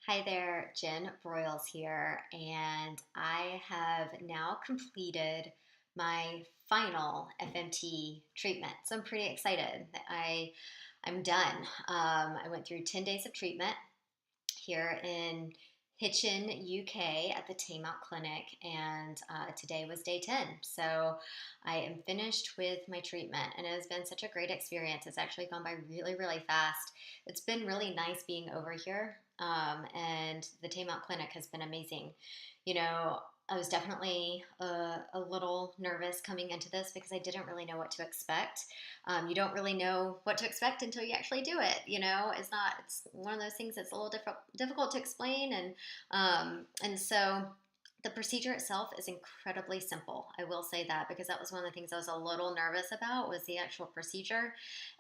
Hi there, Jen Broyles here, and I have now completed my final FMT treatment. So I'm pretty excited. I'm done. I went through 10 days of treatment here in Hitchin, UK at the Taymount Clinic, and today was day 10. So I am finished with my treatment, and it has been such a great experience. It's actually gone by really, really fast. It's been really nice being over here, and the Taymount Clinic has been amazing. You know, I was definitely a little nervous coming into this because I didn't really know what to expect. You don't really know what to expect until you actually do it. It's one of those things that's a little difficult to explain. And so the procedure itself is incredibly simple. I will say that because that was one of the things I was a little nervous about was the actual procedure.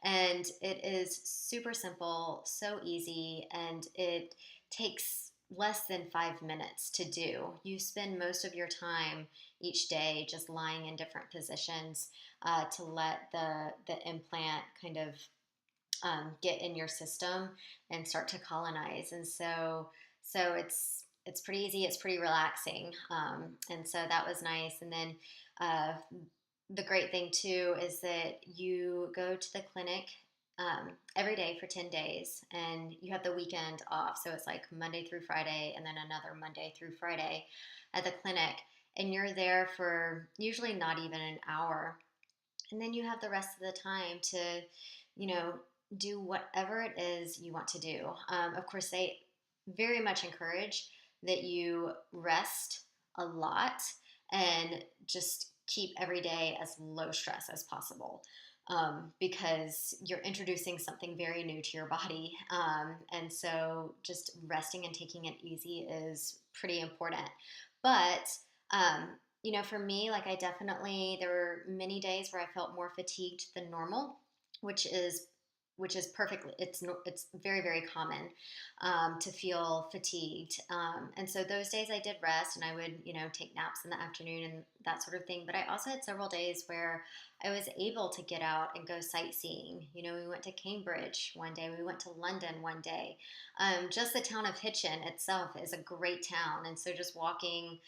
And it is super simple, so easy, and it takes less than 5 minutes to do. You spend most of your time each day just lying in different positions to let the implant kind of get in your system and start to colonize. And so it's pretty easy. It's pretty relaxing, and so that was nice. And then uh, the great thing too is that you go to the clinic every day for 10 days and you have the weekend off. So it's like Monday through Friday and then another Monday through Friday at the clinic. And you're there for usually not even an hour. And then you have the rest of the time to, you know, do whatever it is you want to do. Of course, they very much encourage that you rest a lot and just keep every day as low stress as possible. Because you're introducing something very new to your body. And so just resting and taking it easy is pretty important. But for me, like there were many days where I felt more fatigued than normal, which is perfectly it's very, very common to feel fatigued, and so those days I did rest and I would take naps in the afternoon and that sort of thing. But I also had several days where I was able to get out and go sightseeing. We went to Cambridge one day, we went to London one day. Just the town of Hitchin itself is a great town, and so just walking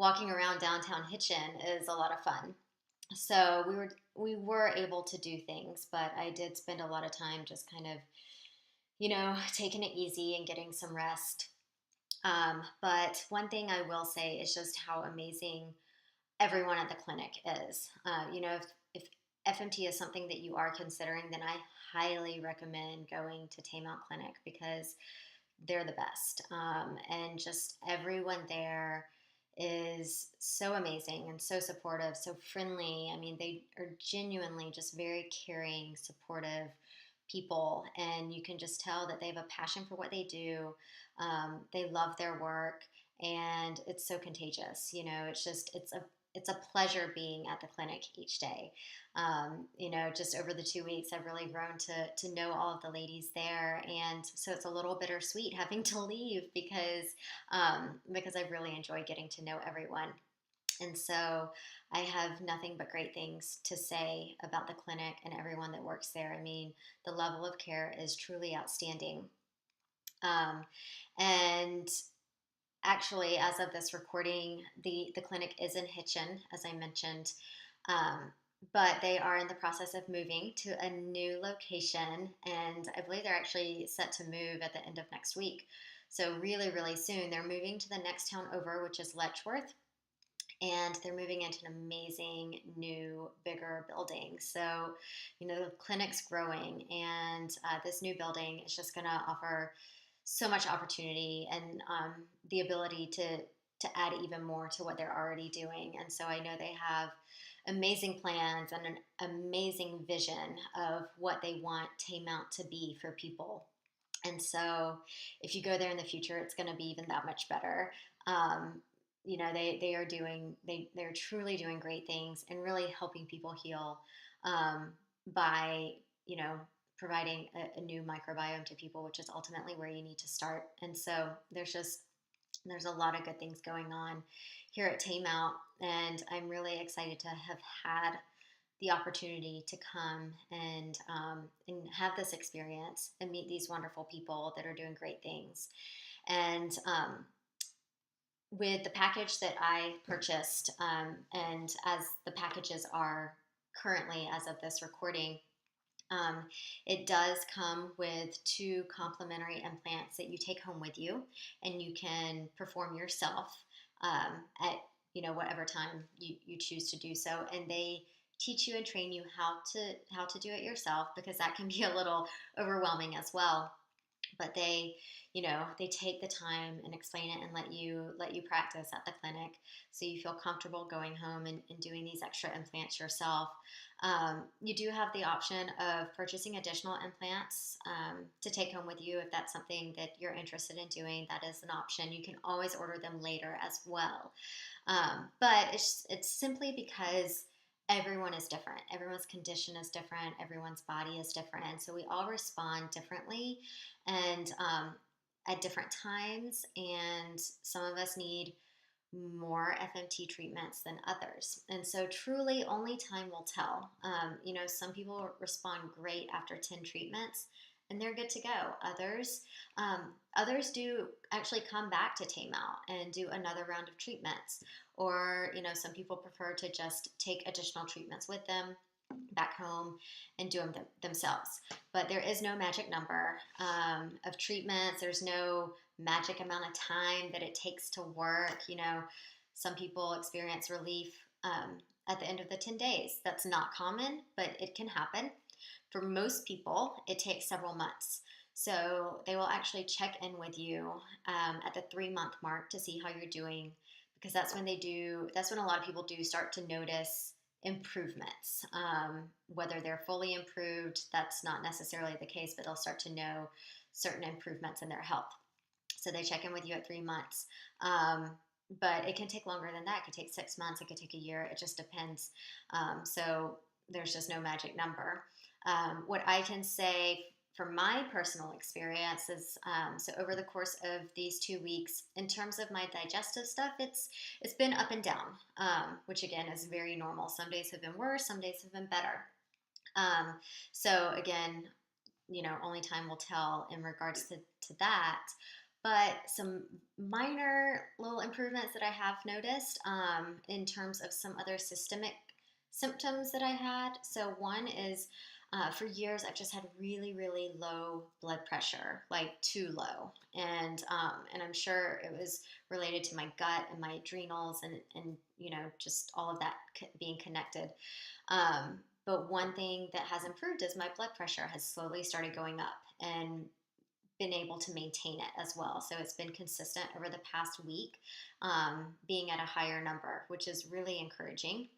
around downtown Hitchin is a lot of fun. So we were able to do things, but I did spend a lot of time just kind of taking it easy and getting some rest. But one thing I will say is just how amazing everyone at the clinic is. If FMT is something that you are considering, then I highly recommend going to Taymount Clinic because they're the best. And just everyone there is so amazing and so supportive, so friendly. I mean, they are genuinely just very caring, supportive people, and you can just tell that they have a passion for what they do. They love their work, and it's so contagious. It's a pleasure being at the clinic each day. Just over the 2 weeks, I've really grown to know all of the ladies there, and so it's a little bittersweet having to leave because I really enjoy getting to know everyone. And so I have nothing but great things to say about the clinic and everyone that works there. I mean, the level of care is truly outstanding. Um, and actually, as of this recording, the clinic is in Hitchin, as I mentioned. Um, but they are in the process of moving to a new location, and I believe they're actually set to move at the end of next week. So, really, really soon, they're moving to the next town over, which is Letchworth, and they're moving into an amazing new bigger building. So the clinic's growing, and this new building is just going to offer so much opportunity and the ability to add even more to what they're already doing. And so I know they have amazing plans and an amazing vision of what they want Taymount to be for people. And so if you go there in the future, it's going to be even that much better. They're truly doing great things and really helping people heal, by providing a new microbiome to people, which is ultimately where you need to start. And so there's a lot of good things going on here at Taymount, and I'm really excited to have had the opportunity to come and have this experience and meet these wonderful people that are doing great things. And with the package that I purchased, and as the packages are currently, as of this recording, um, it does come with 2 complimentary implants that you take home with you, and you can perform yourself at whatever time you choose to do so. And they teach you and train you how to do it yourself, because that can be a little overwhelming as well. But they take the time and explain it and let you practice at the clinic, so you feel comfortable going home and doing these extra implants yourself. You do have the option of purchasing additional implants to take home with you if that's something that you're interested in doing. That is an option. You can always order them later as well. But it's simply because everyone is different. Everyone's condition is different. Everyone's body is different. So we all respond differently, and at different times. And some of us need more FMT treatments than others. And so truly only time will tell. Some people respond great after 10 treatments and they're good to go. Others do actually come back to Taymount and do another round of treatments. Or, some people prefer to just take additional treatments with them back home and do them themselves. But there is no magic number of treatments. There's no magic amount of time that it takes to work. Some people experience relief at the end of the 10 days. That's not common, but it can happen. For most people, it takes several months. So they will actually check in with you at the 3-month mark to see how you're doing, because that's when a lot of people do start to notice improvements. Whether they're fully improved, that's not necessarily the case, but they'll start to know certain improvements in their health. So they check in with you at 3 months. But it can take longer than that. It could take 6 months. It could take a year. It just depends. So there's just no magic number. What I can say from my personal experience is, so over the course of these 2 weeks, in terms of my digestive stuff, it's been up and down, which again is very normal. Some days have been worse, some days have been better. So again, only time will tell in regards to that. But some minor little improvements that I have noticed in terms of some other systemic symptoms that I had. So one is, for years I've just had really, really low blood pressure, like too low, and I'm sure it was related to my gut and my adrenals and just all of that being connected. But one thing that has improved is my blood pressure has slowly started going up and been able to maintain it as well. So it's been consistent over the past week, being at a higher number, which is really encouraging.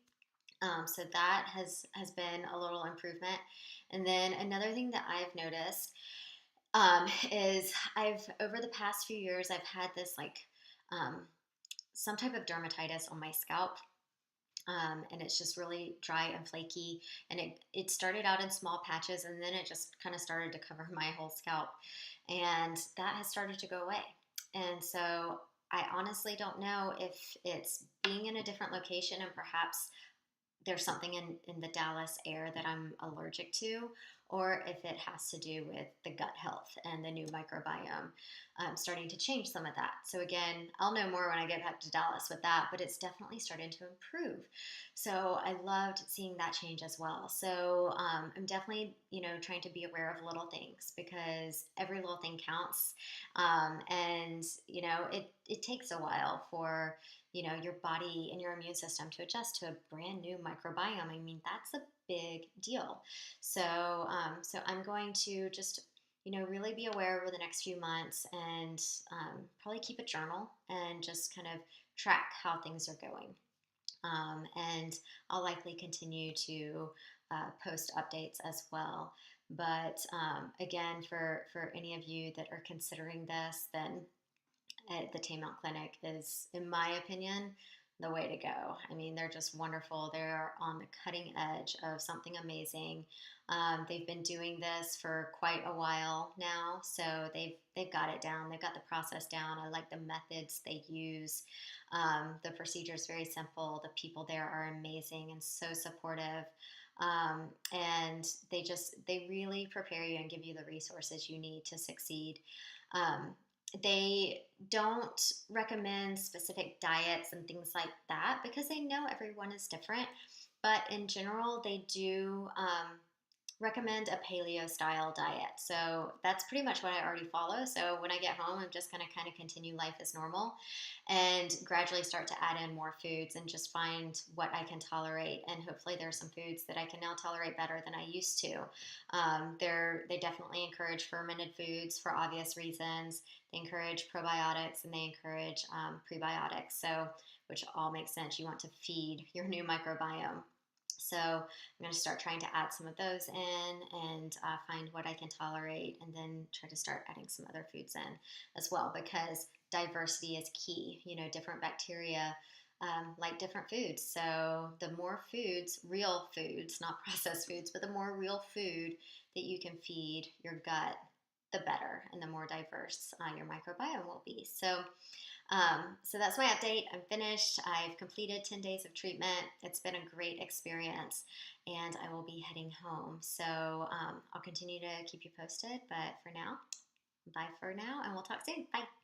So that has been a little improvement. And then another thing that I've noticed is over the past few years, I've had this some type of dermatitis on my scalp. And it's just really dry and flaky. And it started out in small patches, and then it just kind of started to cover my whole scalp. And that has started to go away. And so I honestly don't know if it's being in a different location, and perhaps there's something in the Dallas air that I'm allergic to, or if it has to do with the gut health and the new microbiome starting to change some of that. So again, I'll know more when I get back to Dallas with that, but it's definitely starting to improve. So I loved seeing that change as well. So I'm definitely, trying to be aware of little things, because every little thing counts. And, it takes a while for your body and your immune system to adjust to a brand new microbiome. I mean, that's a big deal. So I'm going to just, really be aware over the next few months, and probably keep a journal and just kind of track how things are going. And I'll likely continue to post updates as well. But again, for any of you that are considering this, then at the Taymount Clinic is, in my opinion, the way to go. I mean, they're just wonderful. They're on the cutting edge of something amazing. They've been doing this for quite a while now, so they've got it down. They've got the process down. I like the methods they use. The procedure is very simple. The people there are amazing and so supportive. And they really prepare you and give you the resources you need to succeed. They don't recommend specific diets and things like that because they know everyone is different. But in general, they do recommend a paleo style diet. So that's pretty much what I already follow. So when I get home, I'm just going to kind of continue life as normal and gradually start to add in more foods and just find what I can tolerate. And hopefully, there are some foods that I can now tolerate better than I used to. They definitely encourage fermented foods for obvious reasons. They encourage probiotics and they encourage prebiotics. So, which all makes sense. You want to feed your new microbiome. So I'm going to start trying to add some of those in and find what I can tolerate, and then try to start adding some other foods in as well, because diversity is key. You know, different bacteria like different foods. So the more foods, real foods, not processed foods, but the more real food that you can feed your gut, the better, and the more diverse your microbiome will be. So that's my update. I'm finished. I've completed 10 days of treatment. It's been a great experience, and I will be heading home. So I'll continue to keep you posted. But for now, bye for now, and we'll talk soon. Bye.